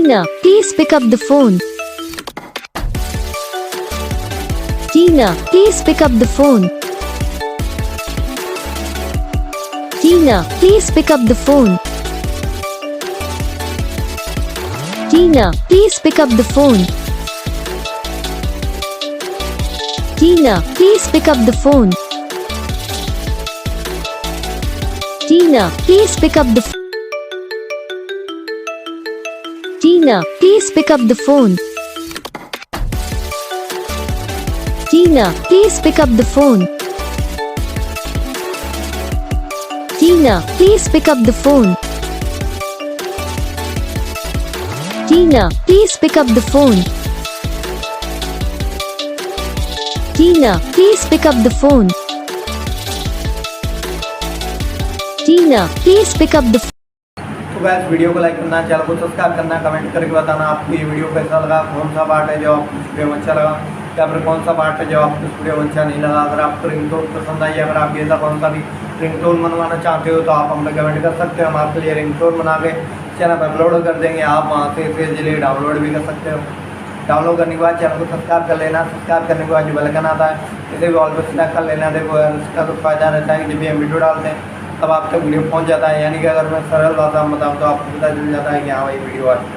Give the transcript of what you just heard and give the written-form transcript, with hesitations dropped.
Tina, please pick up the phone. Tina, please pick up the phone. Tina, please pick up the phone. Tina, please pick up the phone. Tina, please pick up the phone. Tina, please pick up the phone. Tina, please pick up the phone. Tina, please pick up the phone. Tina, please pick up the phone. Tina, please pick up the phone. Tina, please pick up the phone. Tina, please pick up the phone. तो guys video को like करना, channel को subscribe करना, comment करके बताना आपको ये video कैसा लगा, कौन सा पार्ट है जो आपको इस वीडियो में अच्छा लगा या फिर कौन सा पार्ट है जो आपको इस वीडियो में अच्छा नहीं लगा। अगर आपको रिंगटोन पसंद आई, अगर आप ऐसा कौन सा भी रिंगटोन बनवाना चाहते हो तो आप हमें कमेंट कर सकते हो। हम आपके लिए रिंगटोन बना के चैनल पर अपलोड कर देंगे, आप वहाँ से इसे इजीली डाउनलोड भी कर सकते हो। डाउनलोड करने के बाद चैनल को सब्सक्राइब कर लेना, सब्सक्राइब करने के बाद जो बेल आइकन आता है इसे भी ऑल पर सिलेक्ट कर लेना। देखो इसका तो फ़ायदा रहता है कि जब भी हम वीडियो डालते हैं तब आप तक वीडियो पहुंच जाता है, यानी कि अगर मैं सरल भाषा में बताऊं तो आपको पता चल जाता है कि हाँ भाई वीडियो आ